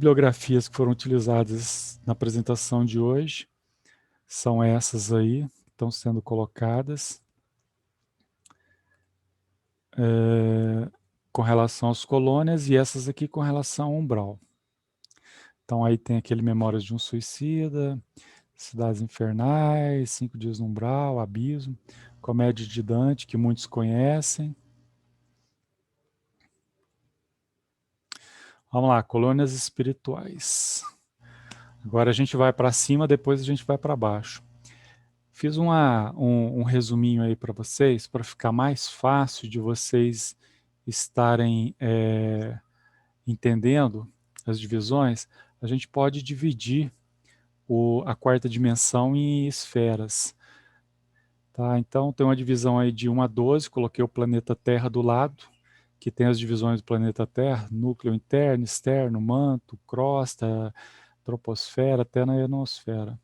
bibliografias que foram utilizadas na apresentação de hoje são essas aí, que estão sendo colocadas. Com relação às colônias e essas aqui com relação ao umbral. Então aí tem aquele Memórias de um Suicida, Cidades Infernais, 5 Dias no Umbral, Abismo, Comédia de Dante, que muitos conhecem. Vamos lá, colônias espirituais. Agora a gente vai para cima, depois a gente vai para baixo. Fiz um resuminho aí para vocês, para ficar mais fácil de vocês estarem entendendo as divisões. A gente pode dividir a quarta dimensão em esferas. Tá? Então tem uma divisão aí de 1 a 12, coloquei o planeta Terra do lado, que tem as divisões do planeta Terra, núcleo interno, externo, manto, crosta, troposfera, até na ionosfera.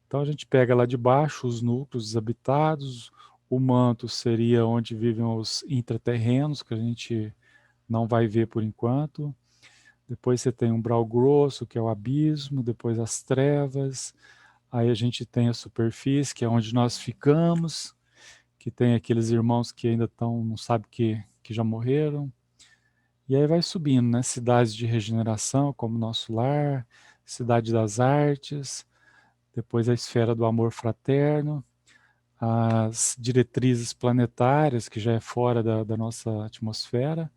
Então a gente pega lá de baixo os núcleos desabitados, o manto seria onde vivem os intraterrenos, que a gente não vai ver por enquanto. Depois você tem o umbral grosso, que é o abismo, depois as trevas, aí a gente tem a superfície, que é onde nós ficamos, que tem aqueles irmãos que ainda estão, não sabe que já morreram. E aí vai subindo, né? Cidades de regeneração, como Nosso Lar, Cidade das Artes, depois a esfera do amor fraterno, as diretrizes planetárias, que já é fora da nossa atmosfera,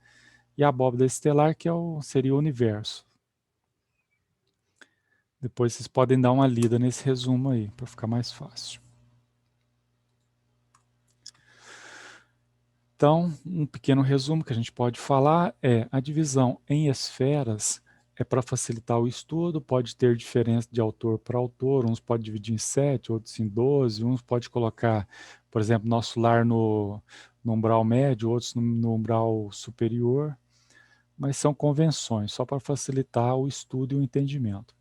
e a abóbada estelar, que seria o universo. Depois vocês podem dar uma lida nesse resumo aí, para ficar mais fácil. Então, um pequeno resumo que a gente pode falar é a divisão em esferas é para facilitar o estudo, pode ter diferença de autor para autor, uns pode dividir em 7, outros em 12, uns pode colocar, por exemplo, Nosso Lar no umbral médio, outros no umbral superior, mas são convenções, só para facilitar o estudo e o entendimento.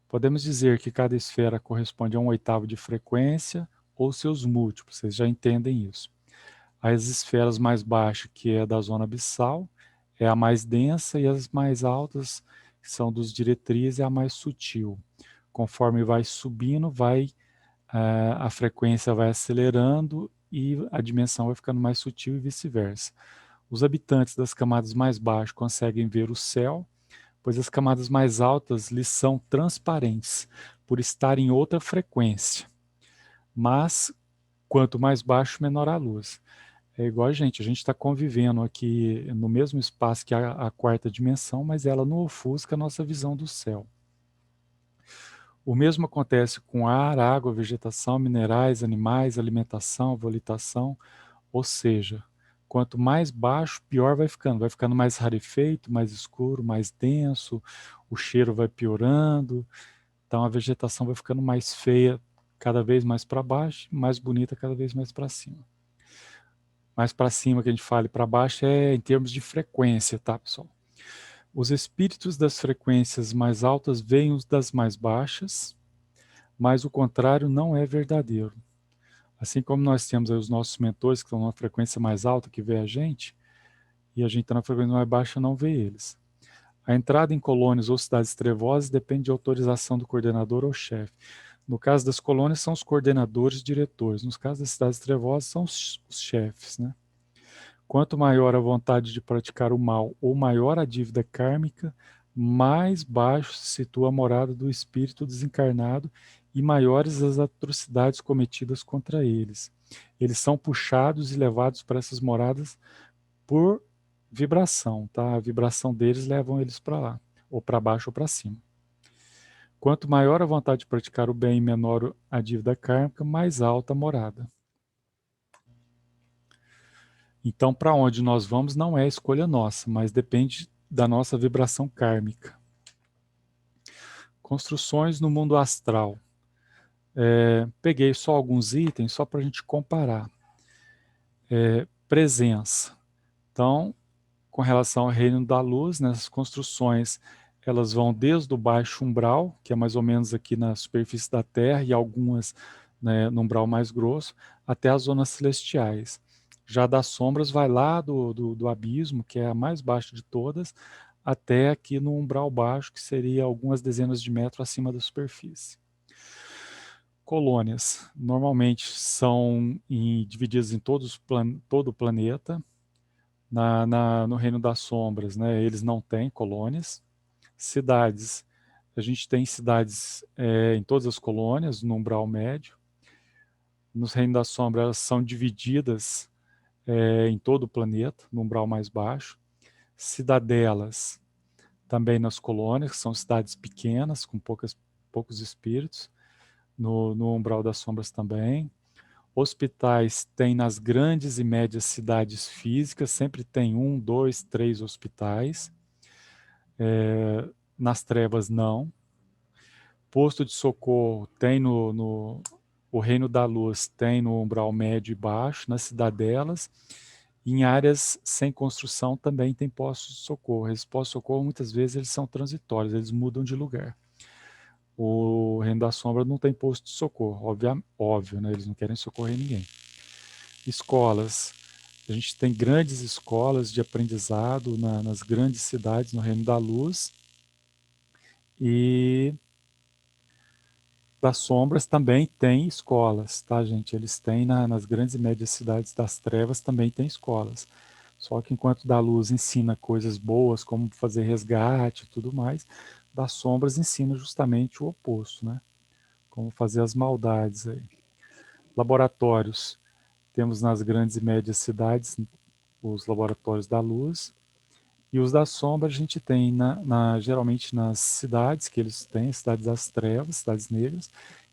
Podemos dizer que cada esfera corresponde a 1/8 de frequência ou seus múltiplos, vocês já entendem isso. As esferas mais baixas, que é da zona abissal, é a mais densa, e as mais altas, que são dos diretrizes, é a mais sutil. Conforme vai subindo, a frequência vai acelerando e a dimensão vai ficando mais sutil e vice-versa. Os habitantes das camadas mais baixas conseguem ver o céu, pois as camadas mais altas lhes são transparentes, por estar em outra frequência. Mas, quanto mais baixo, menor a luz. É igual a gente está convivendo aqui no mesmo espaço que a quarta dimensão, mas ela não ofusca a nossa visão do céu. O mesmo acontece com ar, água, vegetação, minerais, animais, alimentação, volitação, ou seja, quanto mais baixo, pior vai ficando mais rarefeito, mais escuro, mais denso, o cheiro vai piorando, então a vegetação vai ficando mais feia cada vez mais para baixo, mais bonita cada vez mais para cima. Mais para cima que a gente fala e para baixo é em termos de frequência, tá, pessoal? Os espíritos das frequências mais altas veem os das mais baixas, mas o contrário não é verdadeiro. Assim como nós temos aí os nossos mentores que estão numa frequência mais alta que vê a gente, e a gente está na frequência mais baixa não vê eles. A entrada em colônias ou cidades trevosas depende de autorização do coordenador ou chefe. No caso das colônias são os coordenadores e diretores. Nos casos das cidades trevosas são os chefes, né? Quanto maior a vontade de praticar o mal ou maior a dívida kármica, mais baixo se situa a morada do espírito desencarnado e maiores as atrocidades cometidas contra eles. Eles são puxados e levados para essas moradas por vibração, tá? A vibração deles levam eles para lá, ou para baixo ou para cima. Quanto maior a vontade de praticar o bem e menor a dívida kármica, mais alta a morada. Então, para onde nós vamos não é escolha nossa, mas depende da nossa vibração kármica. Construções no mundo astral. Peguei só alguns itens, só para a gente comparar. Presença. Então, com relação ao reino da luz, nessas construções, elas vão desde o baixo umbral, que é mais ou menos aqui na superfície da Terra, e algumas, né, no umbral mais grosso, até as zonas celestiais. Já das sombras vai lá do abismo, que é a mais baixa de todas, até aqui no umbral baixo, que seria algumas dezenas de metros acima da superfície. Colônias, normalmente são divididas em todo o planeta. No Reino das Sombras, né, eles não têm colônias. Cidades, a gente tem cidades em todas as colônias, no umbral médio. Nos Reinos das Sombras, elas são divididas em todo o planeta, no umbral mais baixo. Cidadelas, também nas colônias, que são cidades pequenas, com poucos espíritos, no umbral das sombras também. Hospitais tem nas grandes e médias cidades físicas, sempre tem 1, 2, 3 hospitais. Nas trevas, não. Posto de socorro tem o Reino da Luz, tem no umbral médio e baixo, nas cidadelas. Em áreas sem construção também tem postos de socorro. Esses postos de socorro, muitas vezes, eles são transitórios, eles mudam de lugar. O Reino da Sombra não tem posto de socorro, óbvio, né? Eles não querem socorrer ninguém. Escolas. A gente tem grandes escolas de aprendizado nas grandes cidades no Reino da Luz. E das sombras também tem escolas, tá, gente? Eles têm nas grandes e médias cidades das trevas também tem escolas. Só que enquanto da luz ensina coisas boas, como fazer resgate e tudo mais, das sombras ensina justamente o oposto, né? Como fazer as maldades aí. Laboratórios. Temos nas grandes e médias cidades os laboratórios da luz. E os da sombra a gente tem geralmente nas cidades que eles têm, cidades das trevas, cidades negras,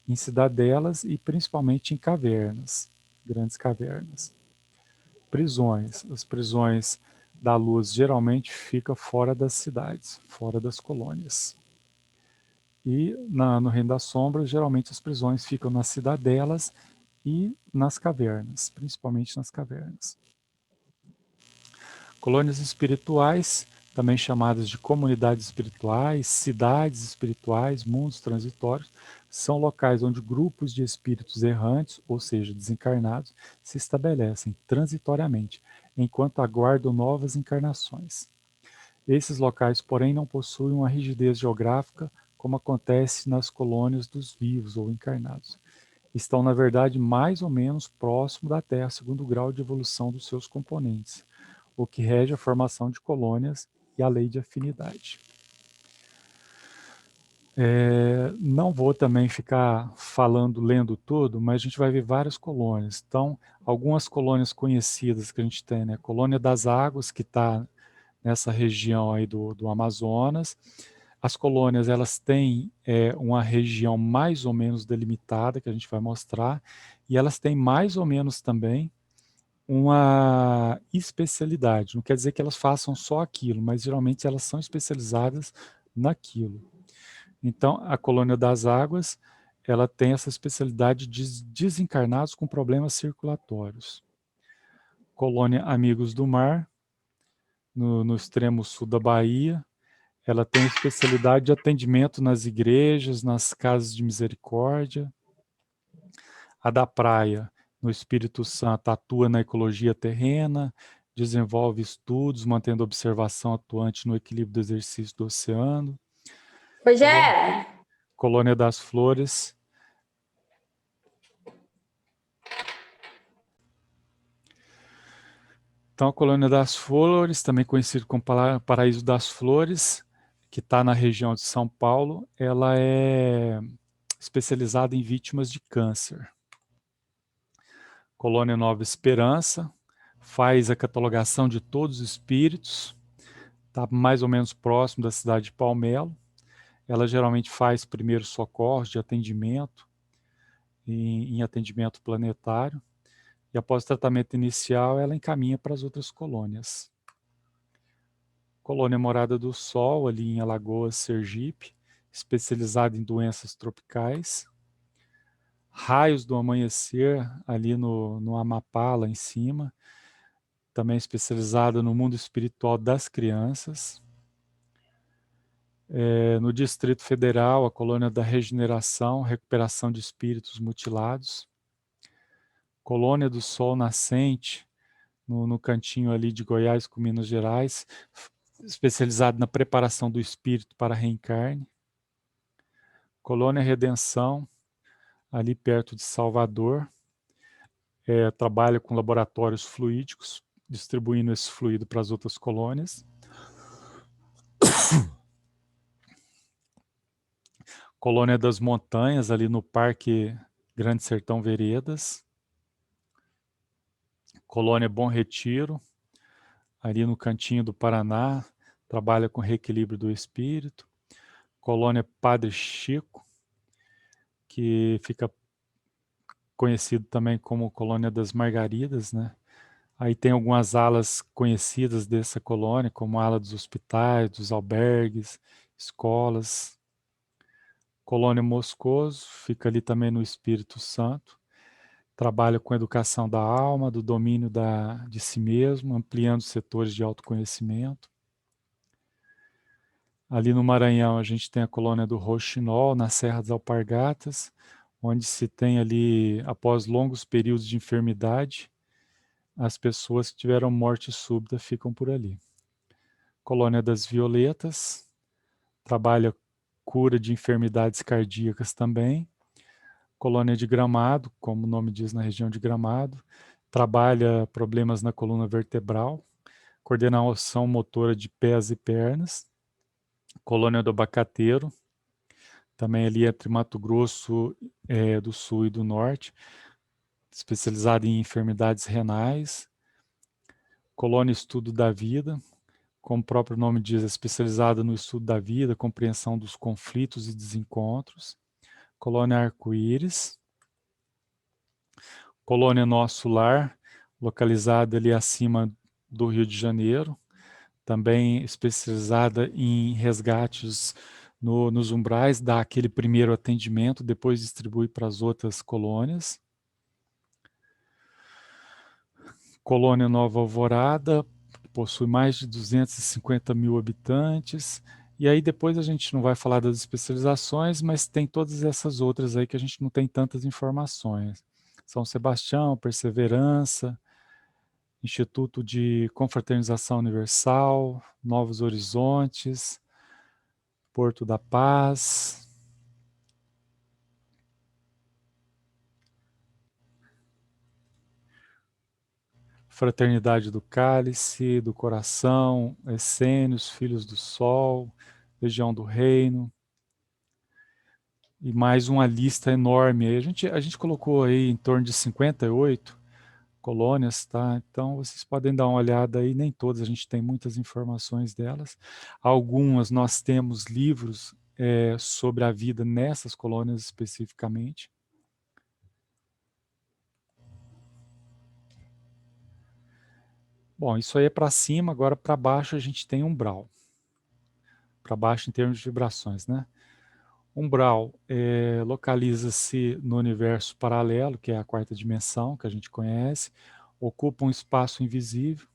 em cidadelas e principalmente em cavernas, grandes cavernas. Prisões. As prisões da luz geralmente ficam fora das cidades, fora das colônias. E no Reino das Sombras, geralmente as prisões ficam nas cidadelas e nas cavernas, principalmente nas cavernas. Colônias espirituais, também chamadas de comunidades espirituais, cidades espirituais, mundos transitórios, são locais onde grupos de espíritos errantes, ou seja, desencarnados, se estabelecem transitoriamente, enquanto aguardam novas encarnações. Esses locais, porém, não possuem uma rigidez geográfica como acontece nas colônias dos vivos ou encarnados. Estão, na verdade, mais ou menos próximo da Terra, segundo o grau de evolução dos seus componentes, o que rege a formação de colônias e a lei de afinidade. Não vou também ficar lendo tudo, mas a gente vai ver várias colônias. Então, algumas colônias conhecidas que a gente tem, né? Colônia das Águas, que está nessa região aí do Amazonas. As colônias, elas têm uma região mais ou menos delimitada, que a gente vai mostrar, e elas têm mais ou menos também uma especialidade. Não quer dizer que elas façam só aquilo, mas geralmente elas são especializadas naquilo. Então, a colônia das águas, ela tem essa especialidade de desencarnados com problemas circulatórios. Colônia Amigos do Mar, no extremo sul da Bahia, ela tem especialidade de atendimento nas igrejas, nas casas de misericórdia. A da praia, no Espírito Santo, atua na ecologia terrena, desenvolve estudos, mantendo observação atuante no equilíbrio do exercício do oceano. Rogério! Colônia das Flores. Então, a Colônia das Flores, também conhecido como Paraíso das Flores, que está na região de São Paulo, ela é especializada em vítimas de câncer. Colônia Nova Esperança, faz a catalogação de todos os espíritos, está mais ou menos próximo da cidade de Palmelo. Ela geralmente faz primeiros socorros de atendimento, em atendimento planetário, e após o tratamento inicial, ela encaminha para as outras colônias. Colônia Morada do Sol, ali em Alagoas, Sergipe, especializada em doenças tropicais. Raios do Amanhecer, ali no Amapá, lá em cima, também especializada no mundo espiritual das crianças. No Distrito Federal, a Colônia da Regeneração, recuperação de espíritos mutilados. Colônia do Sol Nascente, no cantinho ali de Goiás com Minas Gerais, especializado na preparação do espírito para a reencarne. Colônia Redenção, ali perto de Salvador, trabalha com laboratórios fluídicos, distribuindo esse fluido para as outras colônias. Colônia das Montanhas, ali no Parque Grande Sertão Veredas. Colônia Bom Retiro, ali no cantinho do Paraná, trabalha com reequilíbrio do espírito. Colônia Padre Chico, que fica conhecido também como Colônia das Margaridas, né? Aí tem algumas alas conhecidas dessa colônia, como a ala dos hospitais, dos albergues, escolas. Colônia Moscoso, fica ali também no Espírito Santo. Trabalha com educação da alma, do domínio de si mesmo, ampliando setores de autoconhecimento. Ali no Maranhão a gente tem a colônia do Roxinol, na Serra das Alpargatas, onde se tem ali, após longos períodos de enfermidade, as pessoas que tiveram morte súbita ficam por ali. Colônia das Violetas, trabalha cura de enfermidades cardíacas também. Colônia de Gramado, como o nome diz, na região de Gramado, trabalha problemas na coluna vertebral, coordenação motora de pés e pernas. Colônia do Abacateiro, também ali entre Mato Grosso do Sul e do Norte, especializada em enfermidades renais. Colônia Estudo da Vida, como o próprio nome diz, é especializada no estudo da vida, compreensão dos conflitos e desencontros. Colônia Arco-Íris. Colônia Nosso Lar, localizada ali acima do Rio de Janeiro, também especializada em resgates nos umbrais, dá aquele primeiro atendimento, depois distribui para as outras colônias. Colônia Nova Alvorada, possui mais de 250 mil habitantes, e aí depois a gente não vai falar das especializações, mas tem todas essas outras aí que a gente não tem tantas informações. São Sebastião, Perseverança, Instituto de Confraternização Universal, Novos Horizontes, Porto da Paz. Fraternidade do Cálice, do Coração, Essênios, Filhos do Sol, Legião do Reino. E mais uma lista enorme. A gente colocou aí em torno de 58 colônias, tá? Então vocês podem dar uma olhada aí, nem todas, a gente tem muitas informações delas. Algumas nós temos livros sobre a vida nessas colônias especificamente. Bom, isso aí é para cima, agora para baixo a gente tem umbral. Para baixo em termos de vibrações, né? Umbral localiza-se no universo paralelo, que é a quarta dimensão, que a gente conhece, ocupa um espaço invisível,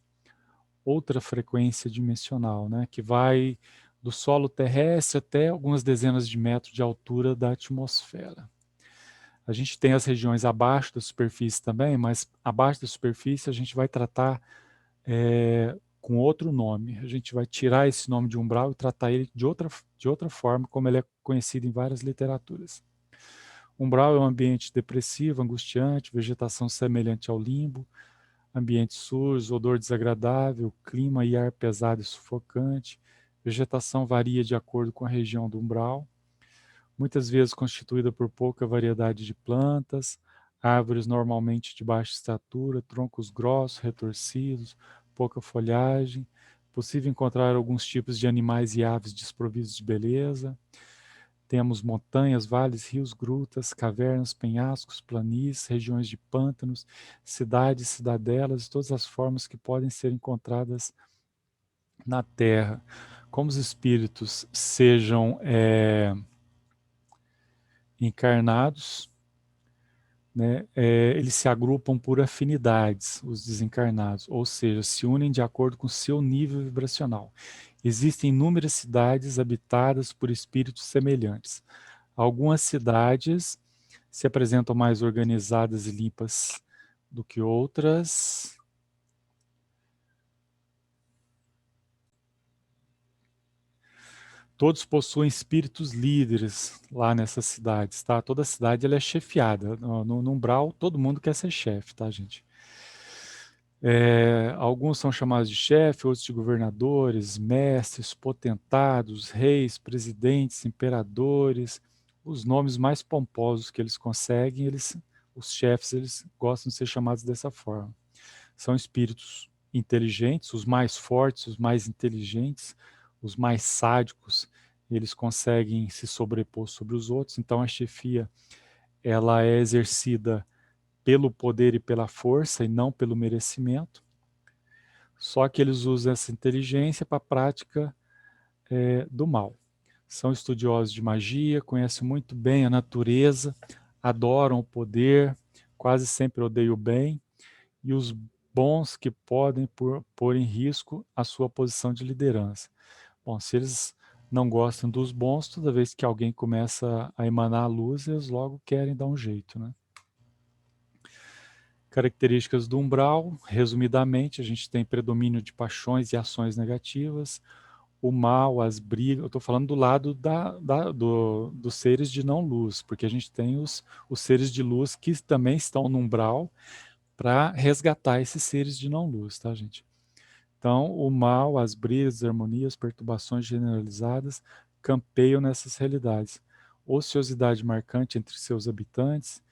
outra frequência dimensional, né, que vai do solo terrestre até algumas dezenas de metros de altura da atmosfera. A gente tem as regiões abaixo da superfície também, mas abaixo da superfície a gente vai tratar com outro nome. A gente vai tirar esse nome de umbral e tratar ele de outra forma, como ele é conhecido em várias literaturas. Umbral é um ambiente depressivo, angustiante, vegetação semelhante ao limbo, ambiente sujo, odor desagradável, clima e ar pesado e sufocante. Vegetação varia de acordo com a região do umbral, muitas vezes constituída por pouca variedade de plantas, árvores normalmente de baixa estatura, troncos grossos, retorcidos, pouca folhagem, possível encontrar alguns tipos de animais e aves desprovidos de beleza. Temos montanhas, vales, rios, grutas, cavernas, penhascos, planícies, regiões de pântanos, cidades, cidadelas, todas as formas que podem ser encontradas na Terra. Como os espíritos sejam encarnados, né, eles se agrupam por afinidades, os desencarnados, ou seja, se unem de acordo com seu nível vibracional. Existem inúmeras cidades habitadas por espíritos semelhantes. Algumas cidades se apresentam mais organizadas e limpas do que outras. Todos possuem espíritos líderes lá nessas cidades, tá? Toda cidade ela é chefiada. No Umbral, todo mundo quer ser chefe, tá, gente? Alguns são chamados de chefe, outros de governadores, mestres, potentados, reis, presidentes, imperadores. Os nomes mais pomposos que eles conseguem, os chefes, eles gostam de ser chamados dessa forma. São espíritos inteligentes, os mais fortes, os mais inteligentes, os mais sádicos, eles conseguem se sobrepor sobre os outros. Então a chefia, ela é exercida pelo poder e pela força e não pelo merecimento. Só que eles usam essa inteligência para a prática do mal. São estudiosos de magia, conhecem muito bem a natureza, adoram o poder, quase sempre odeiam o bem, e os bons que podem pôr em risco a sua posição de liderança. Bom, se eles não gostam dos bons, toda vez que alguém começa a emanar a luz, eles logo querem dar um jeito, né? Características do umbral, resumidamente, a gente tem predomínio de paixões e ações negativas, o mal, as brigas, eu estou falando do lado dos seres de não-luz, porque a gente tem os seres de luz que também estão no umbral para resgatar esses seres de não-luz, tá, gente? Então, o mal, as brigas, harmonias, perturbações generalizadas campeiam nessas realidades. Ociosidade marcante entre seus habitantes,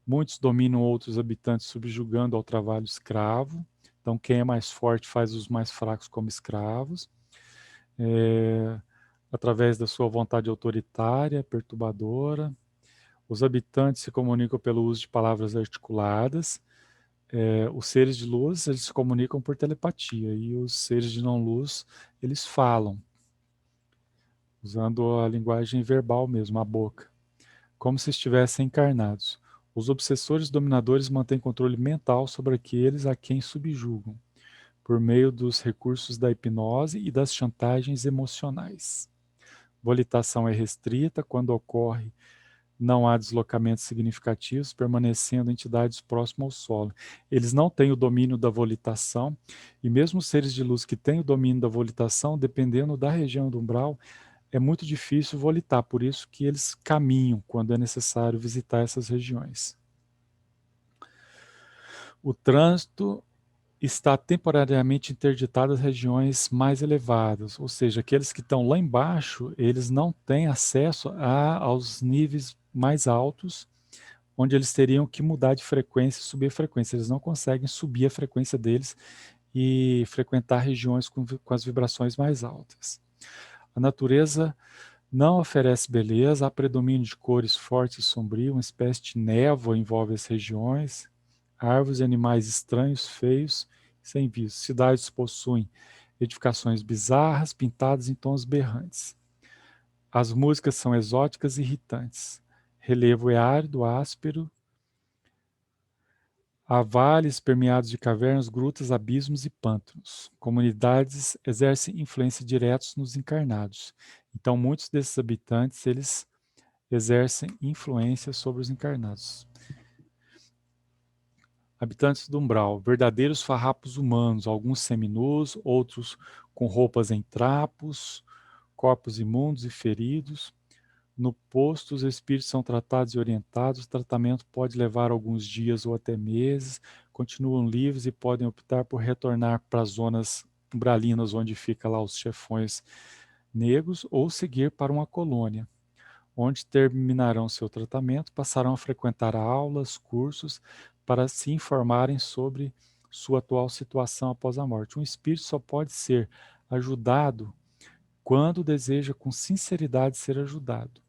muitos dominam outros habitantes subjugando ao trabalho escravo. Então, quem é mais forte faz os mais fracos como escravos. Através da sua vontade autoritária, perturbadora. Os habitantes se comunicam pelo uso de palavras articuladas. Os seres de luz, eles se comunicam por telepatia, e os seres de não-luz, eles falam, usando a linguagem verbal mesmo, a boca, como se estivessem encarnados. Os obsessores dominadores mantêm controle mental sobre aqueles a quem subjugam, por meio dos recursos da hipnose e das chantagens emocionais. Volitação é restrita quando ocorre, não há deslocamentos significativos, permanecendo entidades próximas ao solo. Eles não têm o domínio da volitação, e mesmo os seres de luz que têm o domínio da volitação, dependendo da região do umbral, é muito difícil volitar, por isso que eles caminham quando é necessário visitar essas regiões. O trânsito está temporariamente interditado às regiões mais elevadas, ou seja, aqueles que estão lá embaixo, eles não têm acesso aos níveis mais altos, onde eles teriam que mudar de frequência e subir a frequência. Eles não conseguem subir a frequência deles e frequentar regiões com as vibrações mais altas. A natureza não oferece beleza, há predomínio de cores fortes e sombrias, uma espécie de névoa envolve as regiões, árvores e animais estranhos, feios, sem visos. Cidades possuem edificações bizarras, pintadas em tons berrantes. As músicas são exóticas e irritantes. Relevo é árido, áspero. Há vales permeados de cavernas, grutas, abismos e pântanos. Comunidades exercem influência direta nos encarnados. Então, muitos desses habitantes, eles exercem influência sobre os encarnados. Habitantes do umbral, verdadeiros farrapos humanos, alguns seminus, outros com roupas em trapos, corpos imundos e feridos. No posto, os espíritos são tratados e orientados, o tratamento pode levar alguns dias ou até meses, continuam livres e podem optar por retornar para as zonas umbralinas, onde ficam lá os chefões negros, ou seguir para uma colônia, onde terminarão seu tratamento, passarão a frequentar aulas, cursos, para se informarem sobre sua atual situação após a morte. Um espírito só pode ser ajudado quando deseja com sinceridade ser ajudado.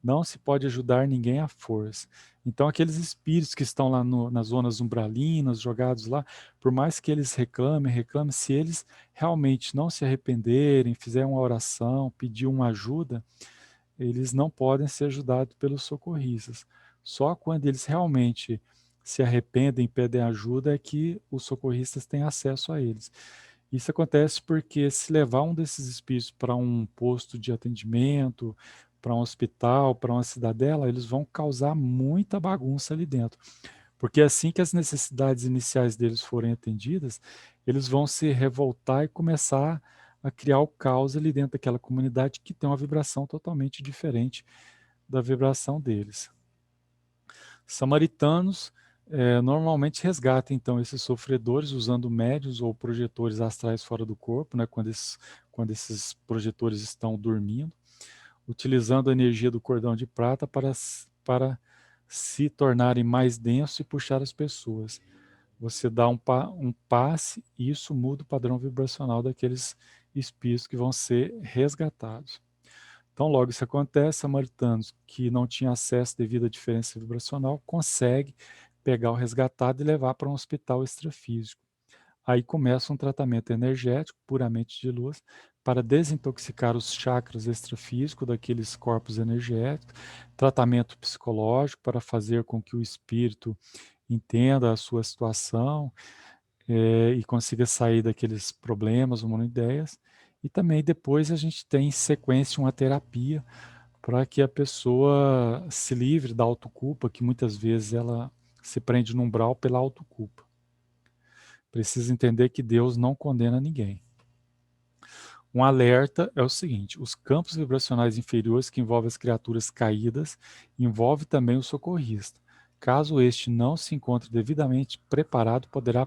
Não se pode ajudar ninguém à força. Então, aqueles espíritos que estão lá nas zonas umbralinas, jogados lá, por mais que eles reclamem, se eles realmente não se arrependerem, fizerem uma oração, pedir uma ajuda, eles não podem ser ajudados pelos socorristas. Só quando eles realmente se arrependem e pedem ajuda é que os socorristas têm acesso a eles. Isso acontece porque se levar um desses espíritos para um posto de atendimento, para um hospital, para uma cidadela, eles vão causar muita bagunça ali dentro. Porque assim que as necessidades iniciais deles forem atendidas, eles vão se revoltar e começar a criar o caos ali dentro daquela comunidade que tem uma vibração totalmente diferente da vibração deles. Samaritanos normalmente resgatam, então, esses sofredores usando médiuns ou projetores astrais fora do corpo, né, quando esses projetores estão dormindo, utilizando a energia do cordão de prata para se tornarem mais densos e puxar as pessoas. Você dá um passe e isso muda o padrão vibracional daqueles espíritos que vão ser resgatados. Então, logo isso acontece, samaritanos que não tinham acesso devido à diferença vibracional conseguem pegar o resgatado e levar para um hospital extrafísico. Aí começa um tratamento energético, puramente de luz, para desintoxicar os chakras extrafísicos daqueles corpos energéticos, tratamento psicológico para fazer com que o espírito entenda a sua situação e consiga sair daqueles problemas, uma ideias. E também depois a gente tem em sequência uma terapia para que a pessoa se livre da autoculpa, que muitas vezes ela se prende no umbral pela autoculpa. Precisa entender que Deus não condena ninguém. Um alerta é o seguinte: os campos vibracionais inferiores que envolvem as criaturas caídas envolve também o socorrista. Caso este não se encontre devidamente preparado, poderá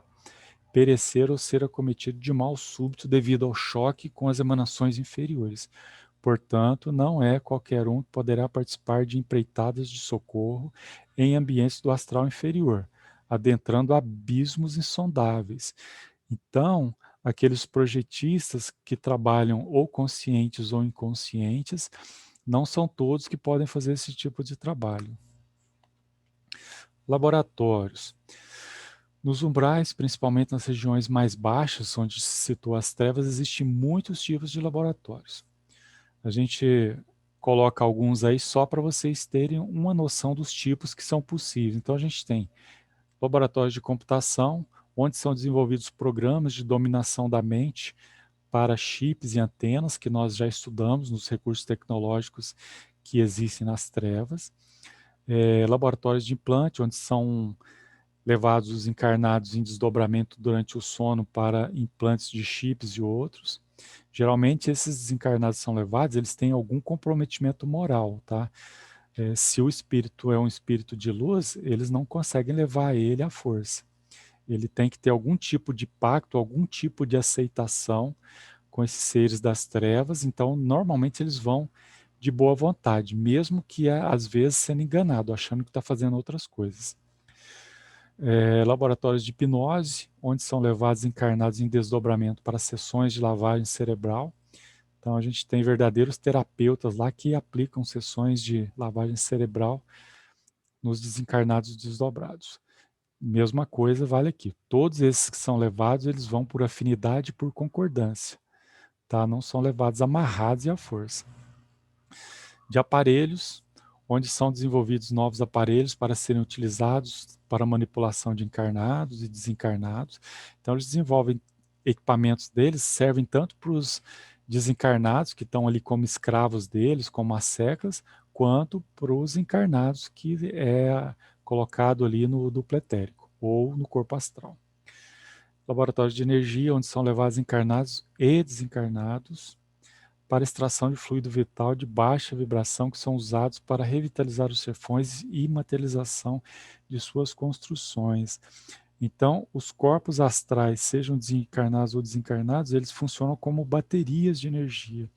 perecer ou ser acometido de mal súbito devido ao choque com as emanações inferiores. Portanto, não é qualquer um que poderá participar de empreitadas de socorro em ambientes do astral inferior, adentrando abismos insondáveis. Então, aqueles projetistas que trabalham ou conscientes ou inconscientes, não são todos que podem fazer esse tipo de trabalho. Laboratórios. Nos umbrais, principalmente nas regiões mais baixas, onde se situam as trevas, existem muitos tipos de laboratórios. A gente coloca alguns aí só para vocês terem uma noção dos tipos que são possíveis. Então, a gente tem laboratórios de computação, onde são desenvolvidos programas de dominação da mente para chips e antenas, que nós já estudamos nos recursos tecnológicos que existem nas trevas. Laboratórios de implante, onde são levados os encarnados em desdobramento durante o sono para implantes de chips e outros. Geralmente, esses desencarnados são levados, eles têm algum comprometimento moral, tá? Se o espírito é um espírito de luz, eles não conseguem levar ele à força. Ele tem que ter algum tipo de pacto, algum tipo de aceitação com esses seres das trevas, então normalmente eles vão de boa vontade, mesmo que às vezes sendo enganado, achando que está fazendo outras coisas. Laboratórios de hipnose, onde são levados encarnados em desdobramento para sessões de lavagem cerebral. Então a gente tem verdadeiros terapeutas lá que aplicam sessões de lavagem cerebral nos desencarnados desdobrados. Mesma coisa vale aqui. Todos esses que são levados, eles vão por afinidade e por concordância. Tá? Não são levados amarrados e à força. De aparelhos, onde são desenvolvidos novos aparelhos para serem utilizados para manipulação de encarnados e desencarnados. Então eles desenvolvem equipamentos deles, servem tanto para os desencarnados que estão ali como escravos deles, como asseclas, quanto para os encarnados que é colocado ali no duplo etérico ou no corpo astral. Laboratórios de energia, onde são levados encarnados e desencarnados para extração de fluido vital de baixa vibração que são usados para revitalizar os serfões e materialização de suas construções. Então, os corpos astrais, sejam desencarnados ou desencarnados, eles funcionam como baterias de energia.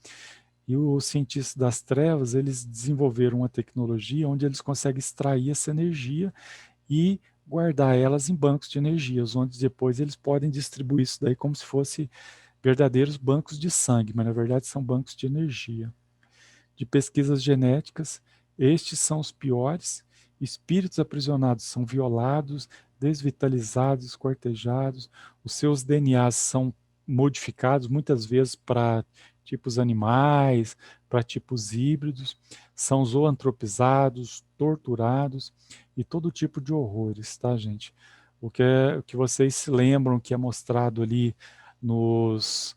E os cientistas das trevas, eles desenvolveram uma tecnologia onde eles conseguem extrair essa energia e guardar elas em bancos de energias, onde depois eles podem distribuir isso daí como se fosse verdadeiros bancos de sangue, mas na verdade são bancos de energia. De pesquisas genéticas, estes são os piores. Espíritos aprisionados são violados, desvitalizados, esquartejados, os seus DNAs são modificados muitas vezes para tipos animais, para tipos híbridos, são zoantropizados, torturados e todo tipo de horrores, tá, gente? O que vocês se lembram que é mostrado ali nos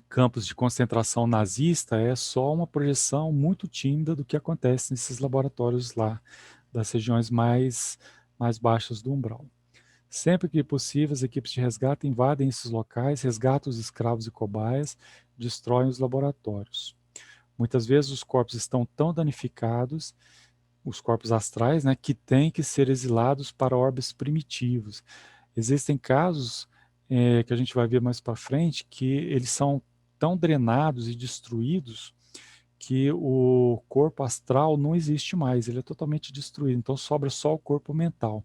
campos de concentração nazista é só uma projeção muito tímida do que acontece nesses laboratórios lá, das regiões mais baixas do umbral. Sempre que possível, as equipes de resgate invadem esses locais, resgatam os escravos e cobaias, destroem os laboratórios. Muitas vezes os corpos estão tão danificados, os corpos astrais, né, que têm que ser exilados para orbes primitivos. Existem casos que a gente vai ver mais para frente que eles são tão drenados e destruídos que o corpo astral não existe mais, ele é totalmente destruído, então sobra só o corpo mental.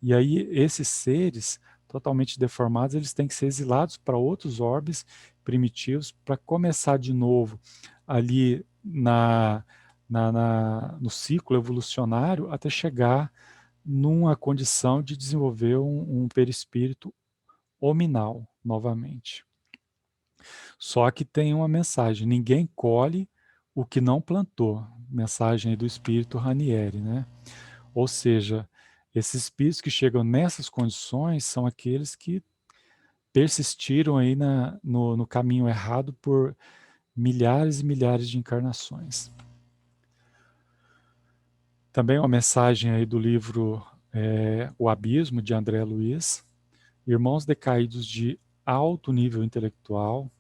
E aí esses seres totalmente deformados, eles têm que ser exilados para outros orbes primitivos para começar de novo ali no ciclo evolucionário até chegar numa condição de desenvolver um perispírito hominal novamente. Só que tem uma mensagem, ninguém colhe o que não plantou, mensagem aí do espírito Ranieri, né? Ou seja, esses espíritos que chegam nessas condições são aqueles que persistiram aí no caminho errado por milhares e milhares de encarnações. Também uma mensagem aí do livro O Abismo, de André Luiz. Irmãos decaídos de alto nível intelectual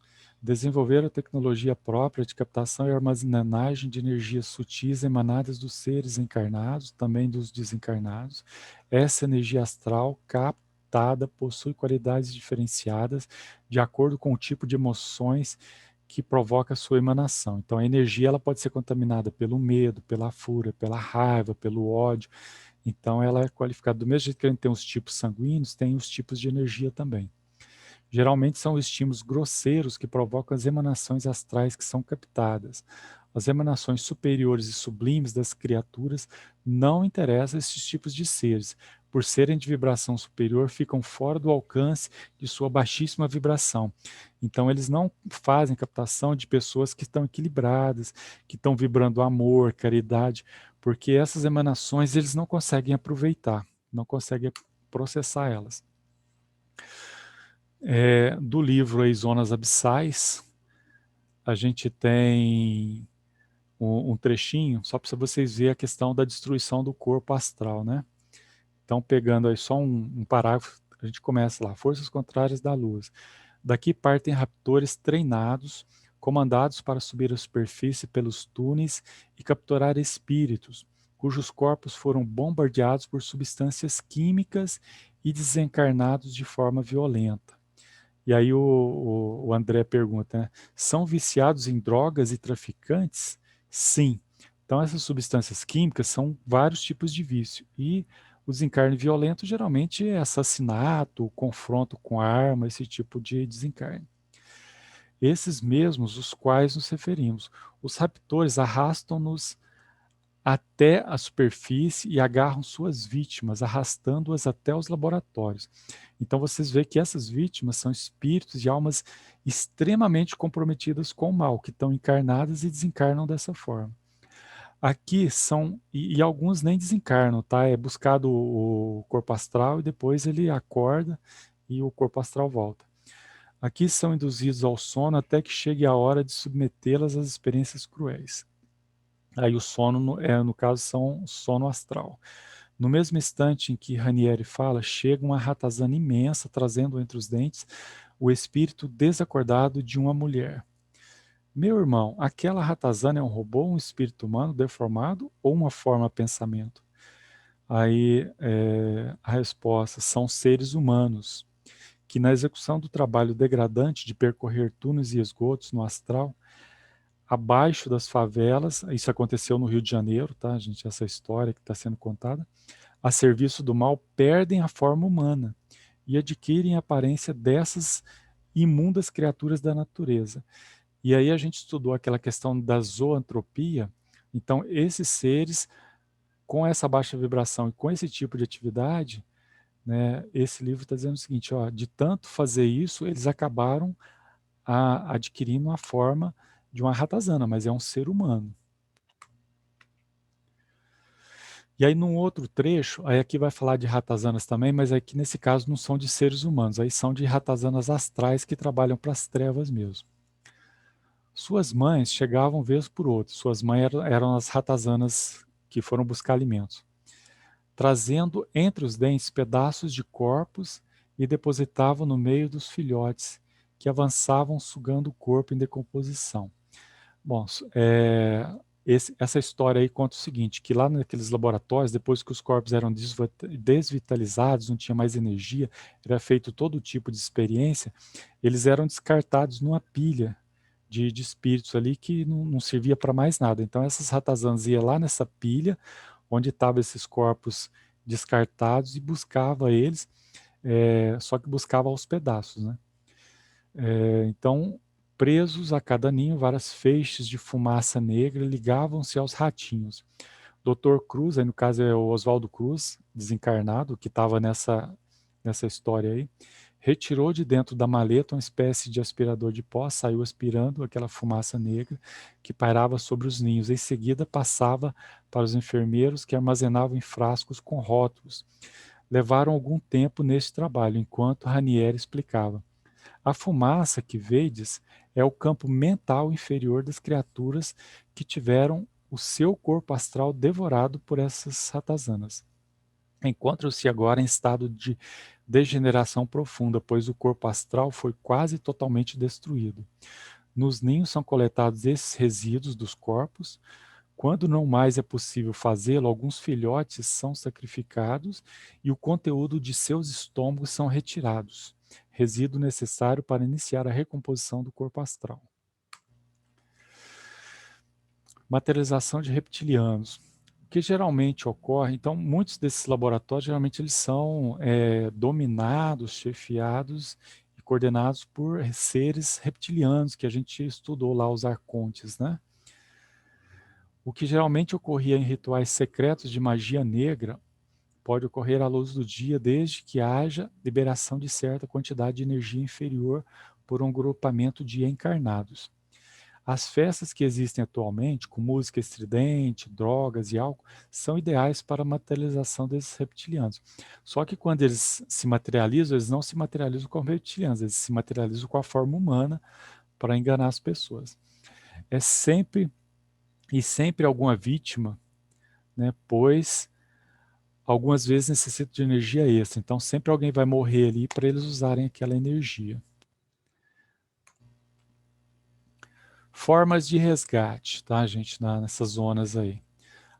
desenvolveram a tecnologia própria de captação e armazenagem de energias sutis emanadas dos seres encarnados, também dos desencarnados. Essa energia astral captada possui qualidades diferenciadas de acordo com o tipo de emoções que provoca a sua emanação. Então a energia ela pode ser contaminada pelo medo, pela fúria, pela raiva, pelo ódio. Então ela é qualificada do mesmo jeito que a gente tem os tipos sanguíneos, tem os tipos de energia também. Geralmente são estímulos grosseiros que provocam as emanações astrais que são captadas. As emanações superiores e sublimes das criaturas não interessam a esses tipos de seres. Por serem de vibração superior, ficam fora do alcance de sua baixíssima vibração. Então, eles não fazem captação de pessoas que estão equilibradas, que estão vibrando amor, caridade, porque essas emanações eles não conseguem aproveitar, não conseguem processar elas. Do livro aí, Zonas Abissais, a gente tem um trechinho, só para vocês verem a questão da destruição do corpo astral, né? Então, pegando aí só um parágrafo, a gente começa lá, forças contrárias da luz. Daqui partem raptores treinados, comandados para subir à superfície pelos túneis e capturar espíritos, cujos corpos foram bombardeados por substâncias químicas e desencarnados de forma violenta. E aí o André pergunta, né, são viciados em drogas e traficantes? Sim. Então essas substâncias químicas são vários tipos de vício. E o desencarne violento geralmente é assassinato, confronto com arma, esse tipo de desencarne. Esses mesmos os quais nos referimos. Os raptores arrastam-nos até a superfície e agarram suas vítimas, arrastando-as até os laboratórios. Então vocês veem que essas vítimas são espíritos e almas extremamente comprometidas com o mal, que estão encarnadas e desencarnam dessa forma. Aqui são, e alguns nem desencarnam, tá? É buscado o corpo astral e depois ele acorda e o corpo astral volta. Aqui são induzidos ao sono até que chegue a hora de submetê-las às experiências cruéis. Aí o sono, no caso, são sono astral. No mesmo instante em que Ranieri fala, chega uma ratazana imensa, trazendo entre os dentes o espírito desacordado de uma mulher. Meu irmão, aquela ratazana é um robô, um espírito humano deformado ou uma forma pensamento? Aí a resposta, são seres humanos, que na execução do trabalho degradante de percorrer túneis e esgotos no astral, abaixo das favelas, isso aconteceu no Rio de Janeiro, tá, gente, essa história que está sendo contada, a serviço do mal, perdem a forma humana e adquirem a aparência dessas imundas criaturas da natureza. E aí a gente estudou aquela questão da zoantropia, então esses seres, com essa baixa vibração e com esse tipo de atividade, né, esse livro está dizendo o seguinte, ó, de tanto fazer isso, eles acabaram adquirindo a forma de uma ratazana, mas é um ser humano. E aí num outro trecho, aí aqui vai falar de ratazanas também, mas aqui nesse caso não são de seres humanos, aí são de ratazanas astrais que trabalham para as trevas mesmo. Suas mães chegavam vez por outra, suas mães eram as ratazanas que foram buscar alimentos. trazendo entre os dentes pedaços de corpos e depositavam no meio dos filhotes, que avançavam sugando o corpo em decomposição. Bom, essa história aí conta o seguinte, que lá naqueles laboratórios, depois que os corpos eram desvitalizados, não tinha mais energia, era feito todo tipo de experiência, eles eram descartados numa pilha de espíritos ali que não servia para mais nada. Então essas ratazanas iam lá nessa pilha, onde estavam esses corpos descartados e buscava eles, só que buscava aos pedaços, né? Então, presos a cada ninho, várias feixes de fumaça negra ligavam-se aos ratinhos. Dr. Cruz, aí no caso é o Oswaldo Cruz, desencarnado, que estava nessa história aí, retirou de dentro da maleta uma espécie de aspirador de pó, saiu aspirando aquela fumaça negra que pairava sobre os ninhos. Em seguida, passava para os enfermeiros que armazenavam em frascos com rótulos. Levaram algum tempo nesse trabalho, enquanto Ranieri explicava. A fumaça que vedes é o campo mental inferior das criaturas que tiveram o seu corpo astral devorado por essas ratazanas. Encontram-se agora em estado de degeneração profunda, pois o corpo astral foi quase totalmente destruído. Nos ninhos são coletados esses resíduos dos corpos. Quando não mais é possível fazê-lo, alguns filhotes são sacrificados e o conteúdo de seus estômagos são retirados, resíduo necessário para iniciar a recomposição do corpo astral. Materialização de reptilianos. O que geralmente ocorre, então, muitos desses laboratórios, geralmente eles são dominados, chefiados e coordenados por seres reptilianos, que a gente estudou lá, os arcontes, né? O que geralmente ocorria em rituais secretos de magia negra pode ocorrer à luz do dia desde que haja liberação de certa quantidade de energia inferior por um grupamento de encarnados. As festas que existem atualmente, com música estridente, drogas e álcool, são ideais para a materialização desses reptilianos. Só que quando eles se materializam, eles não se materializam como reptilianos, eles se materializam com a forma humana para enganar as pessoas. É sempre alguma vítima, né, pois algumas vezes necessita de energia extra, então sempre alguém vai morrer ali para eles usarem aquela energia. Formas de resgate, tá, gente, nessas zonas aí.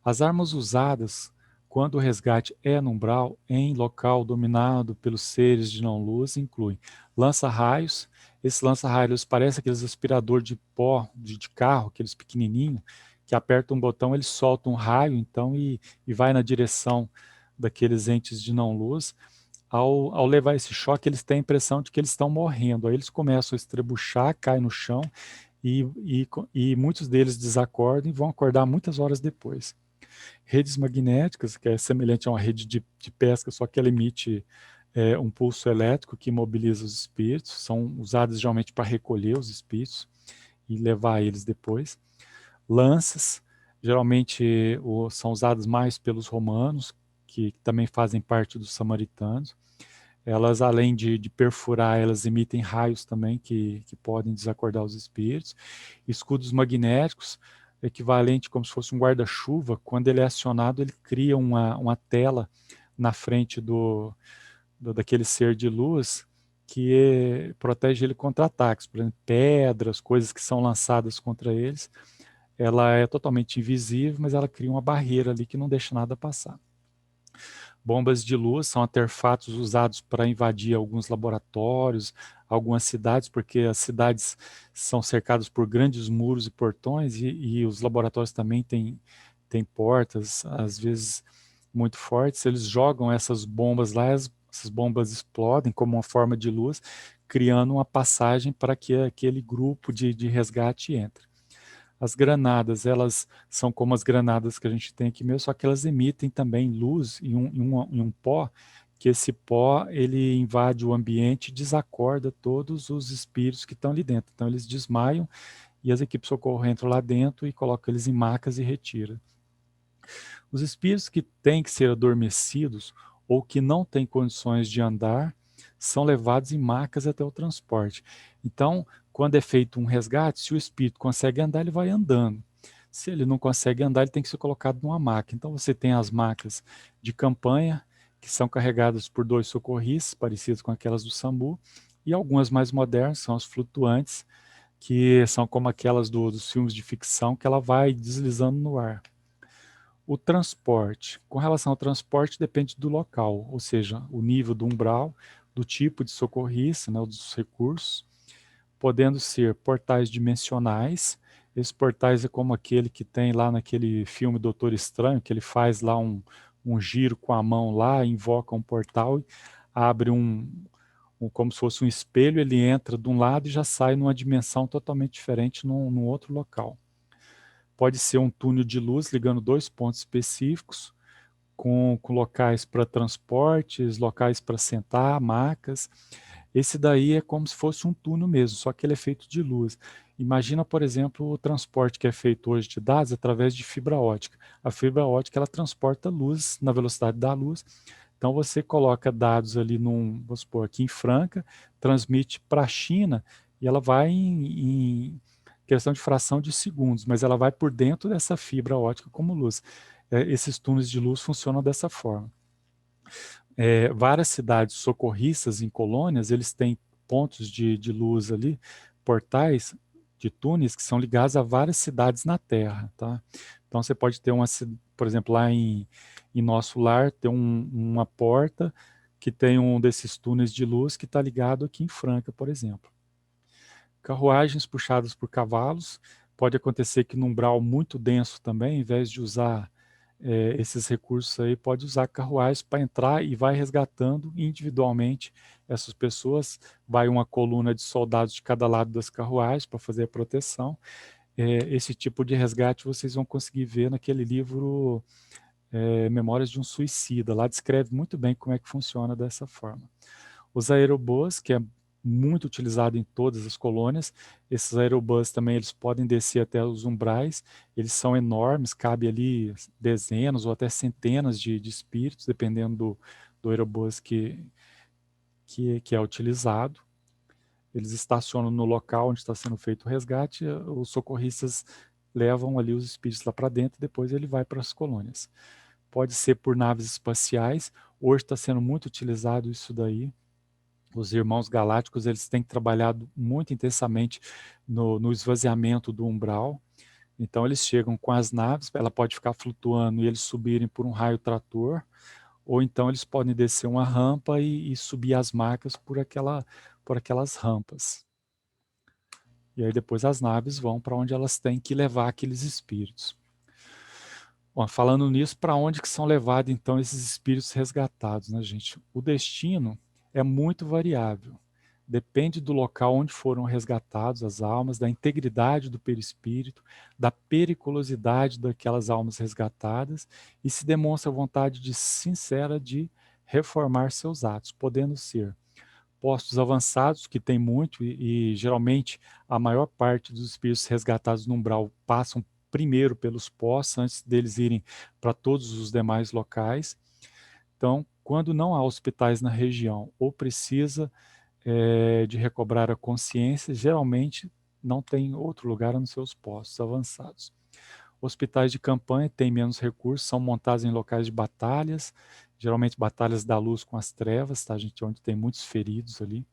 As armas usadas quando o resgate é no umbral, em local dominado pelos seres de não-luz, incluem lança-raios. Esses lança-raios parecem aqueles aspirador de pó de carro, aqueles pequenininhos, que aperta um botão, ele solta um raio, então, e vai na direção daqueles entes de não-luz. Ao levar esse choque, eles têm a impressão de que eles estão morrendo. Aí eles começam a estrebuchar, caem no chão, e muitos deles desacordam e vão acordar muitas horas depois. Redes magnéticas, que é semelhante a uma rede de pesca, só que ela emite um pulso elétrico que imobiliza os espíritos, são usadas geralmente para recolher os espíritos e levar eles depois. Lanças, geralmente são usadas mais pelos romanos, que também fazem parte dos samaritanos. Elas, além de perfurar, elas emitem raios também que podem desacordar os espíritos. Escudos magnéticos, equivalente como se fosse um guarda-chuva, quando ele é acionado, ele cria uma tela na frente daquele ser de luz que protege ele contra ataques, por exemplo, pedras, coisas que são lançadas contra eles. Ela é totalmente invisível, mas ela cria uma barreira ali que não deixa nada passar. Bombas de luz são artefatos usados para invadir alguns laboratórios, algumas cidades, porque as cidades são cercadas por grandes muros e portões, e os laboratórios também têm portas, às vezes muito fortes. Eles jogam essas bombas lá, essas bombas explodem como uma forma de luz, criando uma passagem para que aquele grupo de resgate entre. As granadas, elas são como as granadas que a gente tem aqui mesmo, só que elas emitem também luz em um pó, que esse pó ele invade o ambiente e desacorda todos os espíritos que estão ali dentro. Então eles desmaiam e as equipes de socorro entram lá dentro e colocam eles em macas e retiram. Os espíritos que têm que ser adormecidos ou que não têm condições de andar são levados em macas até o transporte. Então, quando é feito um resgate, se o espírito consegue andar, ele vai andando. Se ele não consegue andar, ele tem que ser colocado numa maca. Então você tem as macas de campanha, que são carregadas por 2 socorristas, parecidas com aquelas do SAMU, e algumas mais modernas, são as flutuantes, que são como aquelas dos filmes de ficção, que ela vai deslizando no ar. O transporte. Com relação ao transporte, depende do local, ou seja, o nível do umbral, do tipo de socorrista, né, dos recursos, podendo ser portais dimensionais. Esses portais é como aquele que tem lá naquele filme Doutor Estranho, que ele faz lá um giro com a mão lá, invoca um portal, abre como se fosse um espelho, ele entra de um lado e já sai numa dimensão totalmente diferente num outro local. Pode ser um túnel de luz ligando 2 pontos específicos, com locais para transportes, locais para sentar, macas. Esse daí é como se fosse um túnel mesmo, só que ele é feito de luz. Imagina, por exemplo, o transporte que é feito hoje de dados através de fibra ótica. A fibra ótica ela transporta luz na velocidade da luz. Então você coloca dados ali vamos supor, aqui em Franca, transmite para a China e ela vai em questão de fração de segundos, mas ela vai por dentro dessa fibra ótica como luz. Esses túneis de luz funcionam dessa forma. Várias cidades socorristas em colônias, eles têm pontos de luz ali, portais de túneis que são ligados a várias cidades na Terra, tá? Então você pode ter por exemplo, lá em nosso lar, tem uma porta que tem um desses túneis de luz que está ligado aqui em Franca, por exemplo. Carruagens puxadas por cavalos, pode acontecer que num umbral muito denso também, ao invés de usar esses recursos aí, pode usar carruagens para entrar e vai resgatando individualmente essas pessoas, vai uma coluna de soldados de cada lado das carruagens para fazer a proteção. Esse tipo de resgate vocês vão conseguir ver naquele livro Memórias de um Suicida, lá descreve muito bem como é que funciona dessa forma. Os aerobus, que é muito utilizado em todas as colônias, esses aerobus também eles podem descer até os umbrais, eles são enormes, cabe ali dezenas ou até centenas de espíritos, dependendo do aerobus que é utilizado. Eles estacionam no local onde está sendo feito o resgate, os socorristas levam ali os espíritos lá para dentro e depois ele vai para as colônias. Pode ser por naves espaciais, hoje está sendo muito utilizado isso daí. Os irmãos galácticos eles têm trabalhado muito intensamente no esvaziamento do umbral. Então eles chegam com as naves, ela pode ficar flutuando e eles subirem por um raio trator, ou então eles podem descer uma rampa e subir as macas por aquelas rampas. E aí depois as naves vão para onde elas têm que levar aqueles espíritos. Bom, falando nisso, para onde que são levados então esses espíritos resgatados, né, gente? O destino é muito variável. Depende do local onde foram resgatados as almas, da integridade do perispírito, da periculosidade daquelas almas resgatadas e se demonstra vontade sincera de reformar seus atos, podendo ser postos avançados, que tem muito, e geralmente a maior parte dos espíritos resgatados no umbral passam primeiro pelos postos, antes deles irem para todos os demais locais. Então, quando não há hospitais na região ou precisa de recobrar a consciência, geralmente não tem outro lugar a não ser os postos avançados. Hospitais de campanha têm menos recursos, são montados em locais de batalhas, geralmente batalhas da luz com as trevas, tá, gente? Onde tem muitos feridos ali.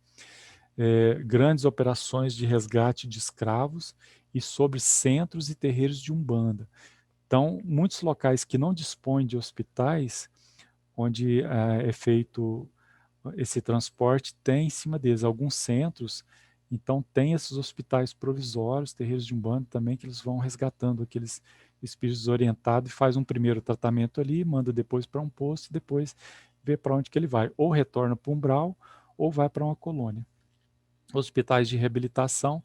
Grandes operações de resgate de escravos e sobre centros e terreiros de umbanda. Então, muitos locais que não dispõem de hospitais, onde é feito esse transporte, tem em cima deles alguns centros, então tem esses hospitais provisórios, terreiros de umbanda também, que eles vão resgatando aqueles espíritos desorientados e faz um primeiro tratamento ali, manda depois para um posto e depois vê para onde que ele vai, ou retorna para o umbral ou vai para uma colônia. Hospitais de reabilitação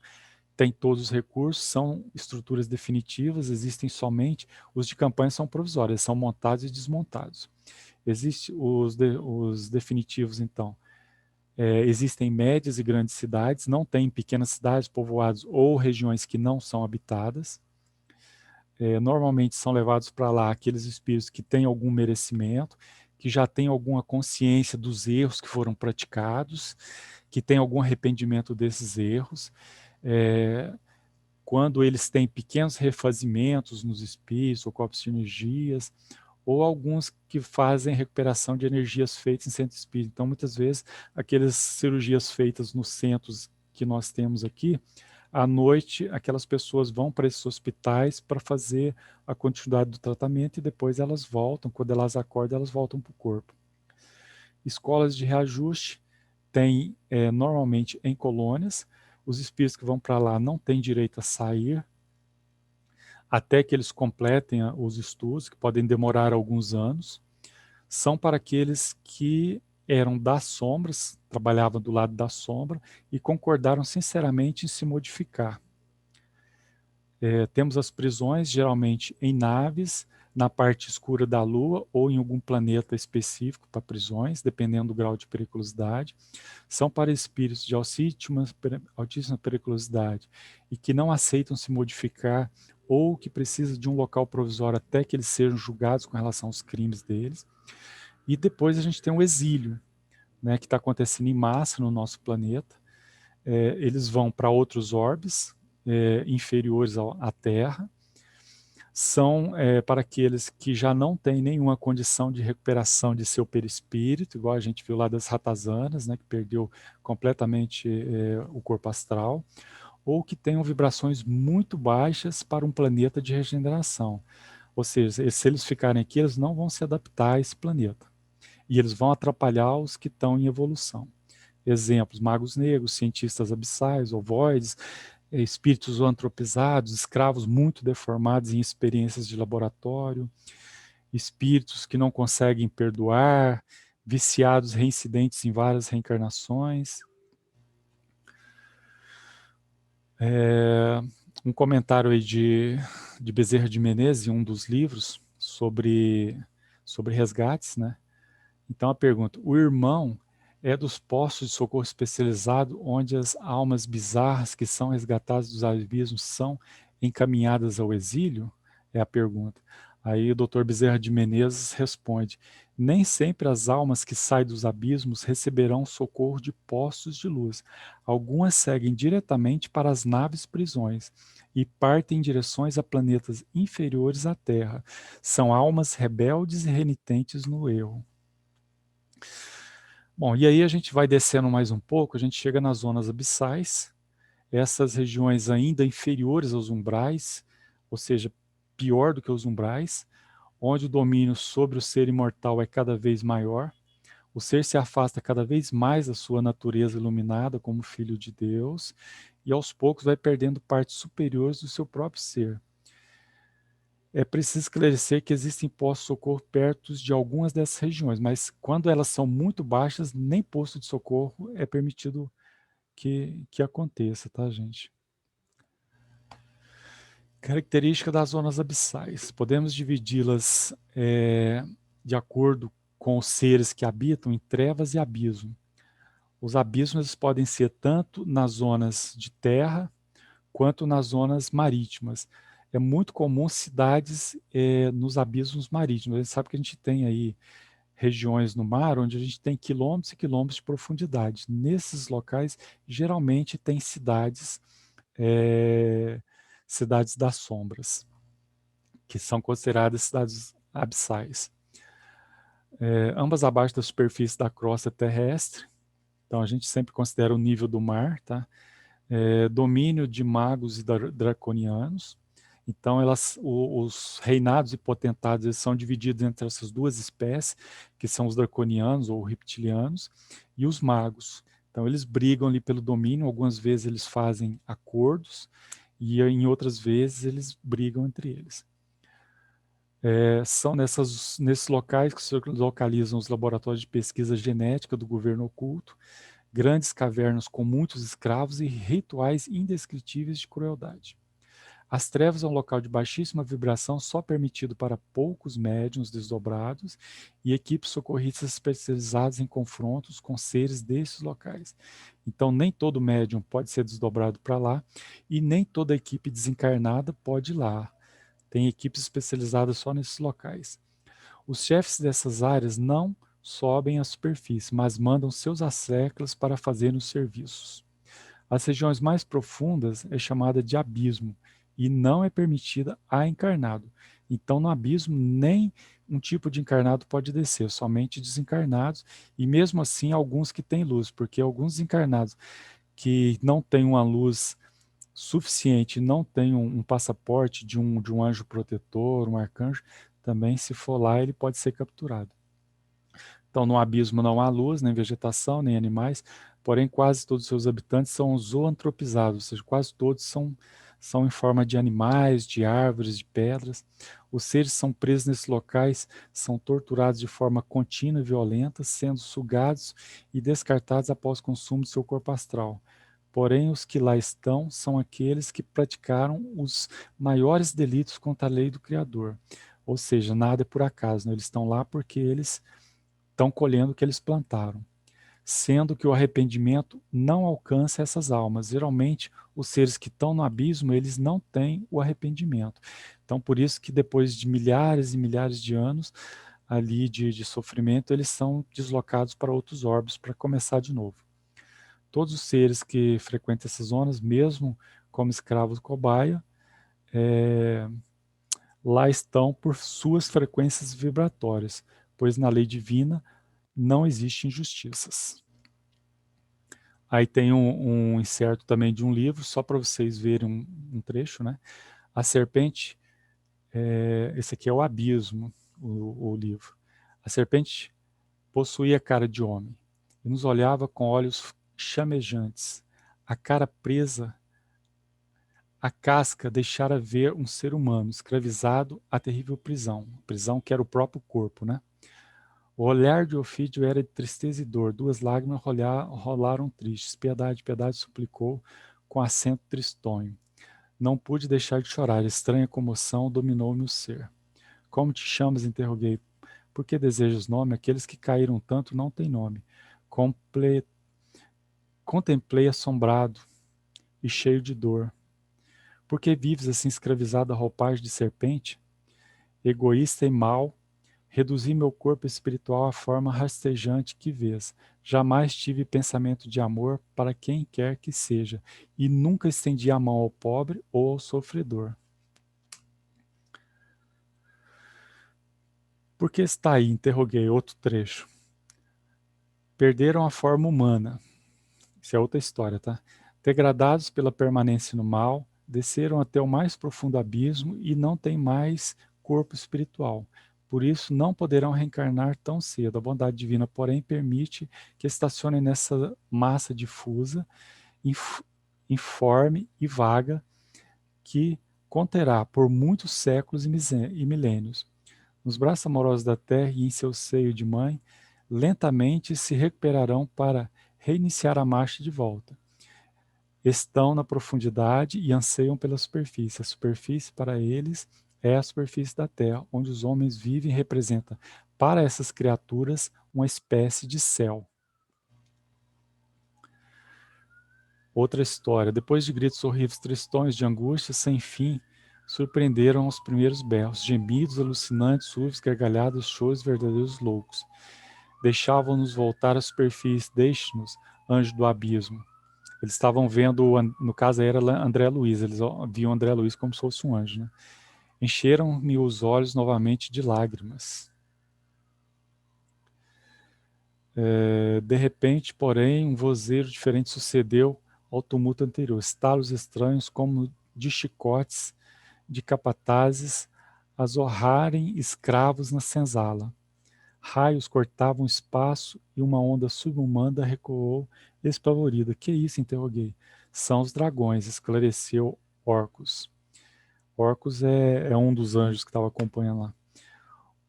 têm todos os recursos, são estruturas definitivas, existem somente, os de campanha são provisórios, são montados e desmontados. Existem os definitivos, então, existem médias e grandes cidades, não tem pequenas cidades, povoados ou regiões que não são habitadas. Normalmente são levados para lá aqueles espíritos que têm algum merecimento, que já têm alguma consciência dos erros que foram praticados, que têm algum arrependimento desses erros. quando eles têm pequenos refazimentos nos espíritos ou corpos de energias, ou alguns que fazem recuperação de energias feitas em centro espírita. Então, muitas vezes, aquelas cirurgias feitas nos centros que nós temos aqui, à noite, aquelas pessoas vão para esses hospitais para fazer a continuidade do tratamento e depois elas voltam, quando elas acordam, elas voltam para o corpo. Escolas de reajuste tem normalmente em colônias, os espíritos que vão para lá não têm direito a sair, até que eles completem os estudos, que podem demorar alguns anos, são para aqueles que eram das sombras, trabalhavam do lado da sombra e concordaram sinceramente em se modificar. Temos as prisões, geralmente em naves, na parte escura da Lua ou em algum planeta específico para prisões, dependendo do grau de periculosidade. São para espíritos de altíssima periculosidade e que não aceitam se modificar ou que precisam de um local provisório até que eles sejam julgados com relação aos crimes deles. E depois a gente tem o exílio, né, que está acontecendo em massa no nosso planeta. Eles vão para outros orbes inferiores à Terra, são para aqueles que já não têm nenhuma condição de recuperação de seu perispírito, igual a gente viu lá das ratazanas, né, que perdeu completamente o corpo astral, ou que tenham vibrações muito baixas para um planeta de regeneração. Ou seja, se eles ficarem aqui, eles não vão se adaptar a esse planeta. E eles vão atrapalhar os que estão em evolução. Exemplos: magos negros, cientistas abissais, ovoides, espíritos antropizados, escravos muito deformados em experiências de laboratório, espíritos que não conseguem perdoar, viciados reincidentes em várias reencarnações. Um comentário aí de Bezerra de Menezes, em um dos livros, sobre resgates, né? Então a pergunta: o irmão é dos postos de socorro especializado onde as almas bizarras que são resgatadas dos abismos são encaminhadas ao exílio? É a pergunta. Aí o Dr. Bezerra de Menezes responde: nem sempre as almas que saem dos abismos receberão socorro de postos de luz. Algumas seguem diretamente para as naves prisões e partem em direções a planetas inferiores à Terra. São almas rebeldes e renitentes no erro. Bom, e aí a gente vai descendo mais um pouco, a gente chega nas zonas abissais, essas regiões ainda inferiores aos umbrais, ou seja, pior do que os umbrais, onde o domínio sobre o ser imortal é cada vez maior, o ser se afasta cada vez mais da sua natureza iluminada como filho de Deus, e aos poucos vai perdendo partes superiores do seu próprio ser. É preciso esclarecer que existem postos de socorro perto de algumas dessas regiões, mas quando elas são muito baixas, nem posto de socorro é permitido que aconteça, tá, gente? Característica das zonas abissais. Podemos dividi-las de acordo com os seres que habitam em trevas e abismo. Os abismos podem ser tanto nas zonas de terra quanto nas zonas marítimas. É muito comum cidades nos abismos marítimos. A gente sabe que a gente tem aí regiões no mar onde a gente tem quilômetros e quilômetros de profundidade. Nesses locais, geralmente tem cidades das sombras, que são consideradas cidades abissais. Ambas abaixo da superfície da crosta terrestre, então a gente sempre considera o nível do mar, tá? Domínio de magos e draconianos. Então, os reinados e potentados eles são divididos entre essas duas espécies, que são os draconianos ou reptilianos, e os magos. Então, eles brigam ali pelo domínio, algumas vezes eles fazem acordos, e em outras vezes eles brigam entre eles. São nesses locais que se localizam os laboratórios de pesquisa genética do governo oculto, grandes cavernas com muitos escravos e rituais indescritíveis de crueldade. As trevas é um local de baixíssima vibração só permitido para poucos médiuns desdobrados e equipes socorristas especializadas em confrontos com seres desses locais. Então, nem todo médium pode ser desdobrado para lá e nem toda equipe desencarnada pode ir lá. Tem equipes especializadas só nesses locais. Os chefes dessas áreas não sobem à superfície, mas mandam seus asseclas para fazerem os serviços. As regiões mais profundas é chamada de abismo e não é permitida a encarnado. Então, no abismo, nem um tipo de encarnado pode descer, somente desencarnados, e mesmo assim alguns que têm luz, porque alguns desencarnados que não têm uma luz suficiente, não têm um passaporte de um anjo protetor, um arcanjo, também se for lá ele pode ser capturado. Então, no abismo não há luz, nem vegetação, nem animais, porém quase todos os seus habitantes são zooantropizados, ou seja, quase todos são em forma de animais, de árvores, de pedras. Os seres são presos nesses locais, são torturados de forma contínua e violenta, sendo sugados e descartados após o consumo de seu corpo astral. Porém, os que lá estão são aqueles que praticaram os maiores delitos contra a lei do Criador. Ou seja, nada é por acaso, né? Eles estão lá porque eles estão colhendo o que eles plantaram, sendo que o arrependimento não alcança essas almas. Geralmente, os seres que estão no abismo, eles não têm o arrependimento. Então, por isso que depois de milhares e milhares de anos ali de sofrimento, eles são deslocados para outros orbes para começar de novo. Todos os seres que frequentam essas zonas, mesmo como escravos cobaia, lá estão por suas frequências vibratórias, pois na lei divina não existem injustiças. Aí tem um inserto também de um livro, só para vocês verem um trecho, né? A serpente, esse aqui é o Abismo, o livro. A serpente possuía cara de homem e nos olhava com olhos chamejantes. A cara presa, a casca deixara ver um ser humano escravizado à terrível prisão. Prisão que era o próprio corpo, né? O olhar de Ofídio era de tristeza e dor, duas lágrimas rolaram tristes. Piedade, piedade, suplicou, com acento tristonho. Não pude deixar de chorar, estranha comoção dominou-me o ser. Como te chamas? Interroguei. Por que desejas nome? Aqueles que caíram tanto não têm nome. Contemplei assombrado e cheio de dor. Por que vives assim escravizado à roupagem de serpente? Egoísta e mau, reduzi meu corpo espiritual à forma rastejante que vês. Jamais tive pensamento de amor para quem quer que seja, e nunca estendi a mão ao pobre ou ao sofredor. Por que está aí? Interroguei. Outro trecho. Perderam a forma humana. Isso é outra história, tá? Degradados pela permanência no mal, desceram até o mais profundo abismo e não têm mais corpo espiritual. Por isso, não poderão reencarnar tão cedo. A bondade divina, porém, permite que estacionem nessa massa difusa, informe e vaga, que conterá por muitos séculos e milênios. Nos braços amorosos da terra e em seu seio de mãe, lentamente se recuperarão para reiniciar a marcha de volta. Estão na profundidade e anseiam pela superfície. A superfície para eles é a superfície da terra, onde os homens vivem e representa para essas criaturas uma espécie de céu. Outra história. Depois de gritos horríveis, tristões de angústia sem fim, surpreenderam os primeiros berros, gemidos alucinantes, surdos, gargalhadas, choros verdadeiros loucos. Deixavam-nos voltar à superfície, deixe-nos, anjo do abismo. Eles estavam vendo, no caso era André Luiz, eles viam André Luiz como se fosse um anjo, né? Encheram-me os olhos novamente de lágrimas. De repente, porém, um vozeiro diferente sucedeu ao tumulto anterior. Estalos estranhos como de chicotes, de capatazes, a zorrarem escravos na senzala. Raios cortavam o espaço e uma onda subhumana recuou espavorida. Que isso? Interroguei. São os dragões, esclareceu Orcus. Orcus é um dos anjos que estava acompanhando lá.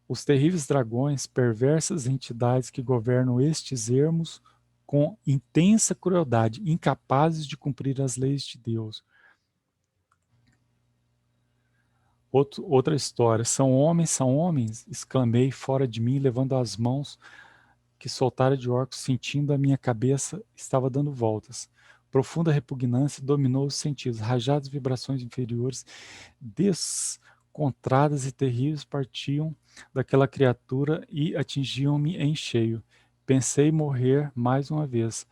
Os terríveis dragões, perversas entidades que governam estes ermos com intensa crueldade, incapazes de cumprir as leis de Deus. Outra história. São homens, exclamei fora de mim, levando as mãos que soltara de Orcus, sentindo a minha cabeça estava dando voltas. Profunda repugnância dominou os sentidos. Rajadas vibrações inferiores, descontradas e terríveis, partiam daquela criatura e atingiam-me em cheio. Pensei morrer mais uma vez.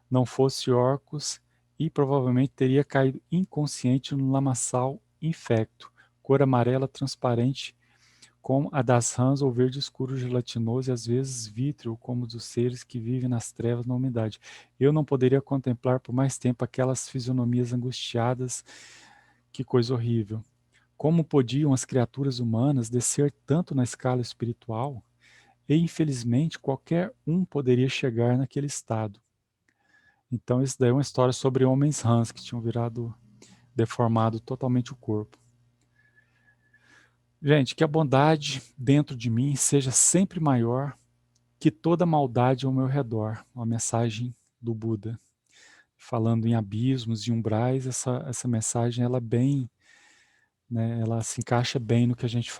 Não fosse Orcus e provavelmente teria caído inconsciente no lamaçal infecto, cor amarela transparente como a das rãs ou verde escuro gelatinoso e às vezes vítreo, como dos seres que vivem nas trevas na umidade. Eu não poderia contemplar por mais tempo aquelas fisionomias angustiadas. Que coisa horrível. Como podiam as criaturas humanas descer tanto na escala espiritual? E, infelizmente, qualquer um poderia chegar naquele estado. Então, isso daí é uma história sobre homens rãs que tinham virado deformado totalmente o corpo. Gente, que a bondade dentro de mim seja sempre maior que toda maldade ao meu redor. Uma mensagem do Buda. Falando em abismos e umbrais, essa mensagem ela é bem, né, ela se encaixa bem no que a gente